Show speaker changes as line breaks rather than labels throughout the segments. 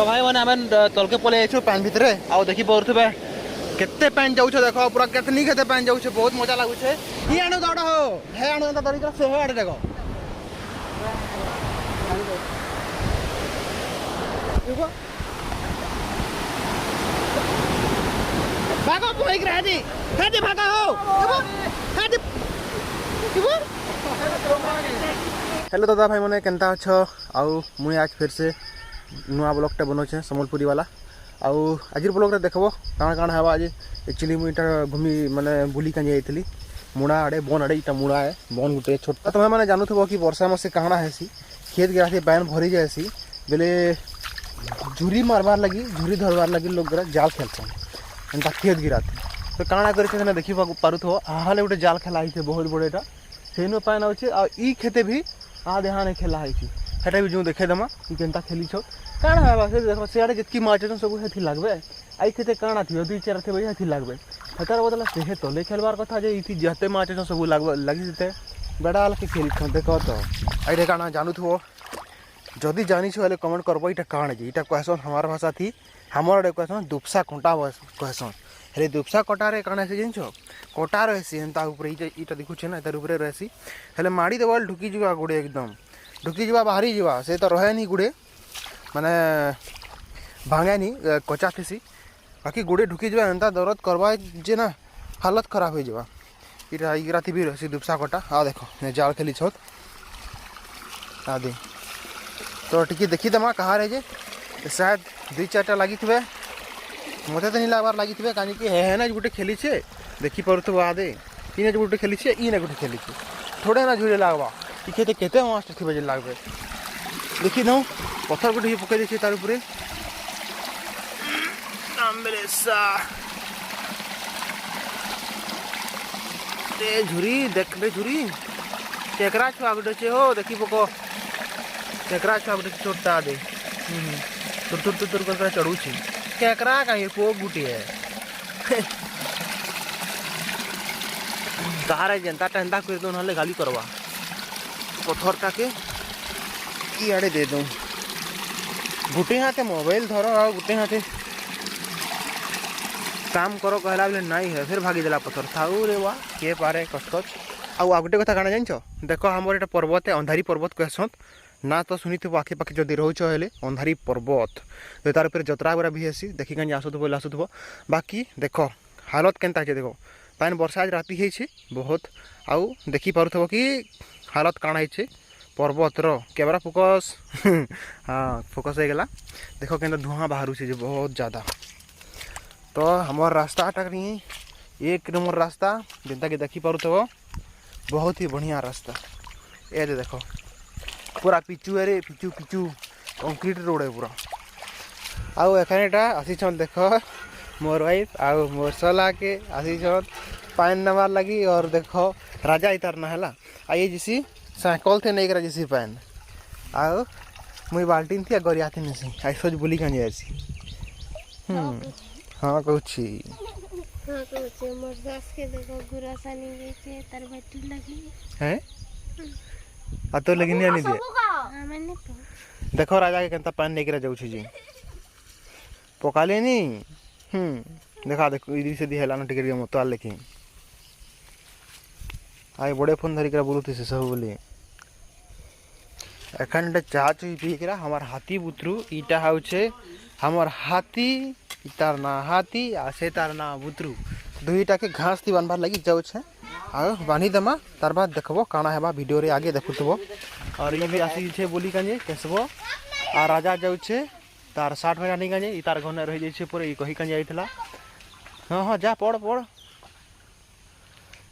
तो भाई मैंने आम तलके पलि आइछु पान भितर आउ देखी पारे केते पान जाऊछ देख पूरा केतनी केते पान जाऊछ बहुत मजा लगुचे ही आण दौड़ हो हे आण दौड़ी से हो आड़े देख भागो पुईक रादी हादी भागा हो हादी हेलो दादा भाई मैंने केनता अच्छ आउ मुई आज फिर से नुआ ब्लॉगटे बनाऊे सम्बलपुरी वाला आउ आज ब्लॉग रे देखबो काण काण हेबा आज एक्चुअली मुई इटा घूमी माने बुली का जाइतली मुड़ा आड़े बन आड़े इटा मुड़ा है बन गुटे छोटा तुम्हें मैंने जानूथबो कि वर्षा मासे काणा हेसी खेत गिरासी पान भरी जाएसी बेले झुरी मारबार लगी झुरी धरबार लगी लोग जाल खेलसन एंता खेत गिराते तो काणा करे देखी पारुथबो हाले गोटे जाल खेला है बहुत बड़ेटा सेनो पान अच्छे आ ई खेते भी आ देहाने खेला है हेटा भी जो देखेदेमा कि केनता खेली छो काणा हेबा से देखो सियाड़े जितकी माछ सब हेथि लागबे आई खेते काणा थी दुई चार थे हेथि लागबे हेतार बदला से तले खेलबार कथा जे इथि जते माछ सब लगी जेते बेड़ा आल के खेल छ देखो तो आइरे काणा जानूथबो जदि जानी छो हेले कमेंट करबो इटा काण जे इटा कहसन हमार भाषा थी हमर आड़े कहसन दुपसा कंटा कहसन हेले दुपसा कटारे काण से जानिछो कटा रहसी एंता ऊपर इटा देखुछे ना तार ऊपर रहसी हेले माड़ी देवाल ढुकी जिबा गुड़े एकदम ढुकी जावा बाहरी जावा से तो रहे नहीं गुड़े माने भांगे नहीं कचा थी बाकी गुड़े ढुकी जावा एंता दर्द करवा जे ना हालत खराब हो जावा इटा इरा थी भी रहसी दुपसा कटा आ देखो जाल खेली छत आदि तो टिके देखी देमा कहाँ रहे जे शायद दुई चार्टा लगी थे मत तो नहीं लगवार लगी थे कहीं कि है ना गोटे खेली छे देखी पारुथबो आदे इने गोटे खेली छे इने गोटे खेली छे थोड़े ना झुरे लागवा ई खेते केते मास्टर थे जे लागबे देखी दो पत्थर गोटे पकई देछे तार ऊपर आम्बरेसा रे झुरी देख रे झुरी केकरा छुआ गोटे छे हो देखी पको केकरा छुआ गोटे छोटा दे तुर तुर तुर कर चढ़ू छी केकरा कहीं पो गुटी है कहारे जनता टंडा कर दो नहले गाली करवा पत्थर के ई आड़े दे दूँ गुटे हाथे मोबाइल धरो आ गुटे हाथे काम करो कहला बेले नहीं है फिर भागी देला पत्थर थाऊ रे वाह किए पारे कचकच आ गोटे कथा काना जानिछ देख हमर एटा पर्वत है अंधारी पर्वत कहसत ना तो शुनी थे आखे पाखे जदि रोच हेले अंधारी पर्वत तो तार ऊपर जतरा गुरा भी हेसी देखी कहीं आसुथबो आसुथबो बाकी देख हालत केनता है देख पान वर्षा आज राति है बहुत आउ देखी पारुथबो कि हालत काण है पर्वतर कैमरा फोकस हाँ फोकस हो गला देख के धुआं बाहर से बहुत ज़्यादा तो हमार रास्ताटा एक नंबर रास्ता जेनता कि देखी पारुथबो बहुत ही बढ़िया रास्ता ए देखो पूरा पिचु है रे पिचु पिचु कंक्रीट रोड है पूरा आउ एखानेटा आसीछन देख मोर वाइफ आउ मोर सला के आसीछन पान नमार लगी और देखो राजा इतार ना है आइए जिसी साइकिल थे नहीं करा जिसी पान आउ मुई बाल्टीन थी गरिया थी नहीं आई सोच बुली कहीं जासी हाँ कहूँ है आ तो लगी नहीं दे देखो राजा के केनता पान नहीं करा जाऊ जी पकाले नहीं देखा देखो इदी से दी हेला न टिके मत आल लेकिन आई बड़े फोन धरिक बुलुती से सब बोली एखन चाह चुई पी करा हमार हाथी बुतरू इटा हाउछे हमार हाथी इतार ना हाथी आ से तार ना बुतरू दुईटा के घास थी बांधबार लगी जाऊे आ बांधी देमा तार बाद देखबो काना हेबा वीडियो रे आगे देखुथबो और ये भी आसी छे बोली काजे केसबो आ राजा जाऊे तार 60 महीना नहीं काजे इ तार घने रह जाई छे पूरे इ कही काजे आइथला हां हां जा पड़ पड़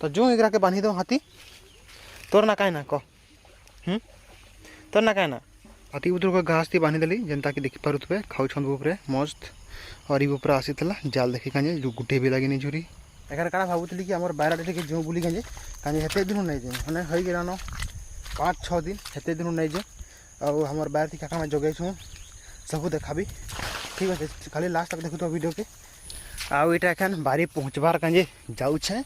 तो जो एकरा के बांधी दो हाथी तोर ना काहे ना को तोर ना काहे ना हाथी उतर को घास थी बांधी देली जनता के देखि पारुथबे खाउ छन ऊपर मस्त और इ ऊपर आसीथला जाल देखि काजे जो गुटे भी लागिनी झुरी एखाने काना भाबुतली कि हमर बायरा टिके जो बुली काजे काजे हेते दिन नहीं जे माने होई गेलानो 5-6 दिन हेते दिन नहीं जे और हमर बायर थी काका में जगे छु सब देखाबी ठीक है खाली लास्ट तक देखु तो वीडियो के आउ इटा एखन बारी पहुँचबार काजे जाऊ छे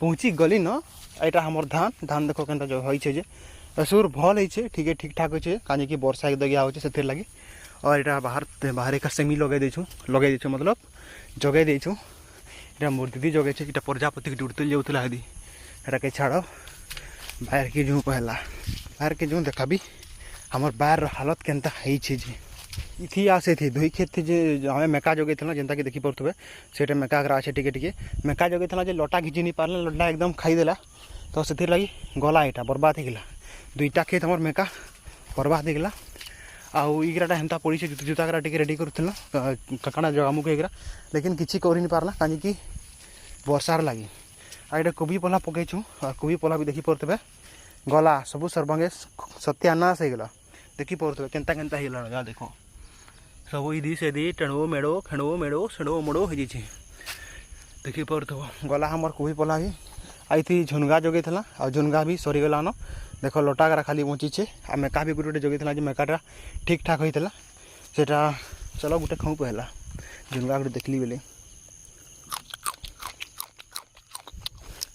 पहुँची गली न एटा हमर धान देखो केनता जो होई छे जे असुर भल है ठीक ठाक होचे काजे कि वर्षा एक दगिया होचे सेतिर लागि और यहाँ बाहर एक सेमी लगे देछू मतलब जगे देछू यहाँ मूर्ति जगे ये प्रजापति उड़ते जाऊला यदि एटा के छाड़ बाहर के जो पहला बाहर के जो देखा भी हमार बाहर हालत केनता है इथी आसे थी दुई खेत थी जे हमें मेका जगे थे जेनता कि देखी पड़े से मेका अच्छे टिके टिके मेका जगे थे जे लटा घिची नहीं पारे लटा एकदम खाईदेला तो से लगी गला यहाँ बर्बाद हो गला दुईटा खेत हमार मेका बर्बाद हो गला आउ इगराटा हेन्ता पड़ी से जूता करा टिके रेडी करूला काकाना जगामुख होगा लेकिन किसी कर नहीं पारला कहीं वर्षार लगी आ ये कोबी पला पकईचु और कोबी पला भी देखी पड़े गला सब सर्वांगे सत्यानाश हो गला देखी पड़े केनता केनता होगा जा देख सब इदी से टेणो मेड़ो खेणो मेड़ो सेणो मोड़ो हो जाए देखी पड़े गला हमार कोबी पला भी आई थी झुनगा जगे था आ झुनगा भी सरीगलान देख लटागरा खाली बचीचे आ मेका भी गोटे जगे था मेकाटा ठीक ठाक होता से चलो गोटे खाऊ पहला झुनगा गोटे देखली बेले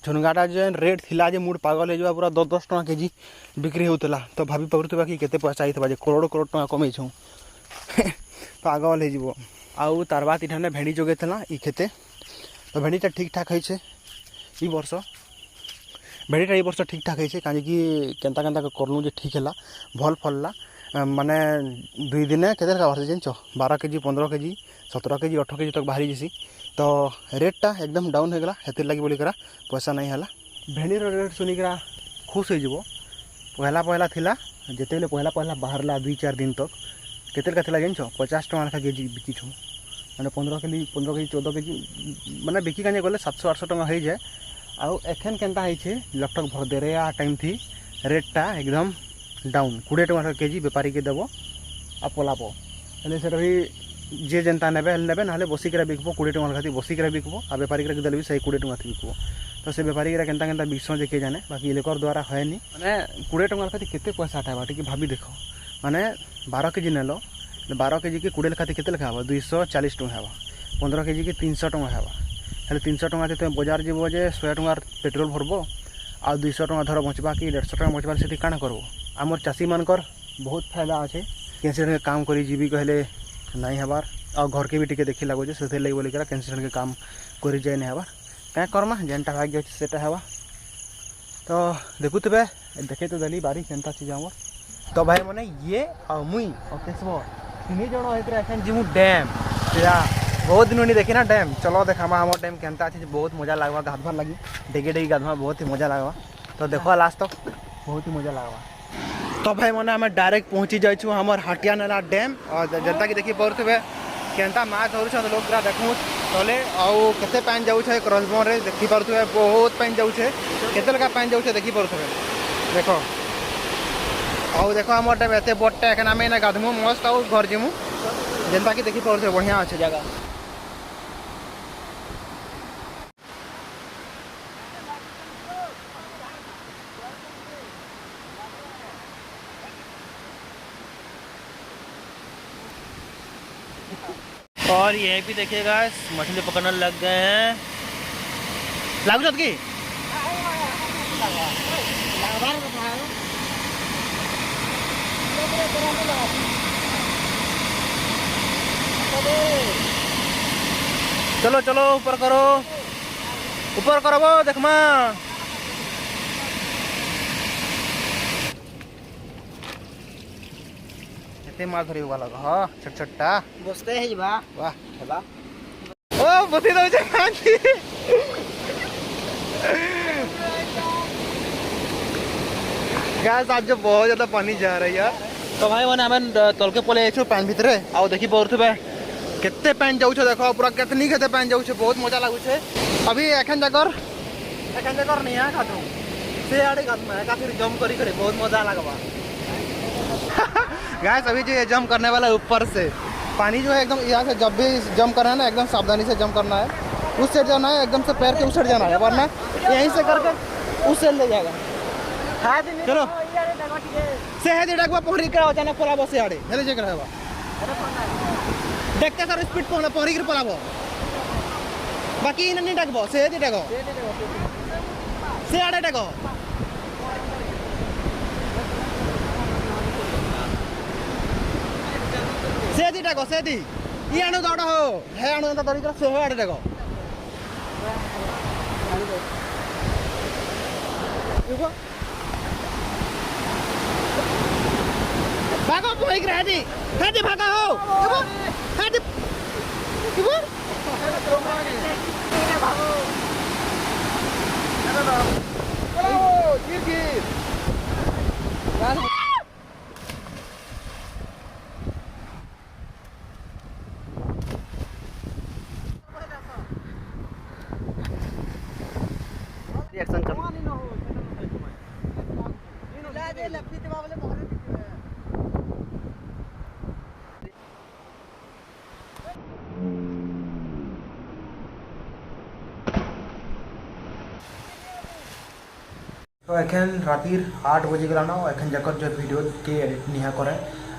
झुनगाटा जो रेट थिला जे मूड पागल हो पूरा 10-10 टका केजी बिक्री होता तो भाभी पड़ुवा कि केते पैसा आई करोड़ करोड़ टका कमेछूँ पागल हो आउ तार बाद इठाने भेड़ी जगे था ई खेते तो भेड़ीटा ठीक ठाक है ई वर्ष भेड़ीटा ई वर्ष ठीक ठाक है कहीं केनता केनता करलु जे ठीक है भल फलला माने 2 दिन केते बाहर जान 12 केजी 15 केजी 17 केजी 18 केजी तक बाहरी जैसी तो रेटटा एकदम डाउन हो गला हेतिर लगी बोलिकरा पैसा नहीं है भेड़ी रेट सुनिकरा खुश हो पहला पहला थिला जिते पहला पहला बाहरला 2-4 दिन तक केते थिला जान 50 टका लेखा केजी बिकिछु मैंने 15 केजी 14 केजी मैंने बिकी काने गले 700-800 टका हो जाए आउ एखन केनता है लगभग भर दे रहा टाइम थी रेटटा एकदम डाउन 20 टका केजी बेपारी के देव आ पलाब हेल्ले से भी जे जेनता नेबे नेबे ना बसिक बिकब 20 टका खाती बसिक बिकब आ बेपारी देले भी सही 20 टका बिकब तो से बेपारी केनता केनता बिकस जे के जाने बाकी लोकर द्वारा है माने 20 टका खाती केते पैसा उठावा टी भाभी देख माने 12 केजी नेल 12 केजी के 20 खाती केते लेखा 240 टका है 15 केजी के 300 टका है हेल्ले 300 टका तुम बजार जीव जे 100 टका पेट्रोल भरब आ 200 टका धर बचवा कि 150 टका बचवा से काण करब आमर चाषी मानकर बहुत फायदा अच्छे कैंसिडर के काम करी जीवी कहले नहीं हबार और घर के भी टिके देखी लगुचे से लगे बोलिक कैंसिडर के काम करी जाए नहीं हबार क्या करमा जेनटा भाग्य अच्छे से हवा तो देखुवे देखे तो दली बारी केनता चीज आमर तो भाई मैंने ये और मुई और केशव 3 जन होकर जीमु डैम बहुत दिन नहीं देखी ना डैम चलो देखामा हमार डैम केनता अच्छे बहुत मजा लगवा गाधवार लगी डेगे डेगे गाधवा बहुत ही मजा लगवा तो देखो लास्ट तक बहुत ही मजा लगवा तो भाई मैंने आम डायरेक्ट पहुँची जाइछू हमार हटिया नाला डैम और जनता की देखी पड़े केनता माछ धरुछ लोग पूरा देखूँ तले आउ केते पानी जाऊे क्रॉसबोन रे देखी पारे बहुत पानी जाऊे केते लगा पानी जाऊे देखी पारे देख आउ देख आम डैम एत बड़टा एखन आम गाधमु मस्त आउ घर जीमु जनता की देखी पारे बढ़िया अच्छे जगह और ये भी देखिएगा मछली पकड़ने लग गए हैं लागू की चलो चलो ऊपर करो वो देखमा माछ धरी वाला हाँ छोट छोटा बसते है बा वाह हेबा ओ बती दो जे कांती गाइस आज जो बहुत ज्यादा पानी जा रही है तो भाई मैंने हमें तल के पले आइछु पानी भीतर आओ देखी पड़ुबे केते पानी जाउछ देखो पूरा केतनी केते पानी जाउछ बहुत मजा लागुछे अभी एखन जगर नहीं है खातु से आड़े का फिर जंप करी करे बहुत मजा लगवा गाइस अभी जो ये जंप करने वाला है ऊपर से पानी जो है एकदम यहाँ से जब भी जंप करना है ना एकदम सावधानी से जंप करना है उस साइड जाना है एकदम से पैर के उस साइड जाना है वरना यहीं से करके उस साइड ले जाएगा चलो से है डेटा पहरी करा जाना पलाबो से आड़े हेले जे करा देखते सर स्पीड पहरी कर पलाबो बाकी नहीं डाकबो से डाको से आड़े डाको से दी डाको से दी ये आनु दौड़ा हो है आनु ता दरी कर से हो आड़े डाको रुको भागो कोई ग्रहणी हट भागा हो रुको हट रुको भागो ओ गिर रिएक्शन चल तो एखन रातिर 8 बजे गलान एखन जकर जो वीडियो के एडिट निहा करे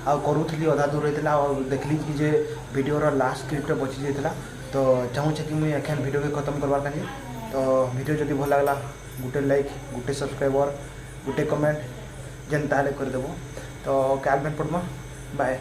आ करूथली अधा दूर रहता और देखली कि जे वीडियो लास्ट क्लिप बची जाता तो चाहूँ कि मुझे एखन वीडियो के खत्म करवार काजे तो वीडियो जब भल लगला गोटे लाइक गोटे सब्सक्राइबर गोटे कमेंट जेन ताले करदेव तो काल में पड़मा बाय।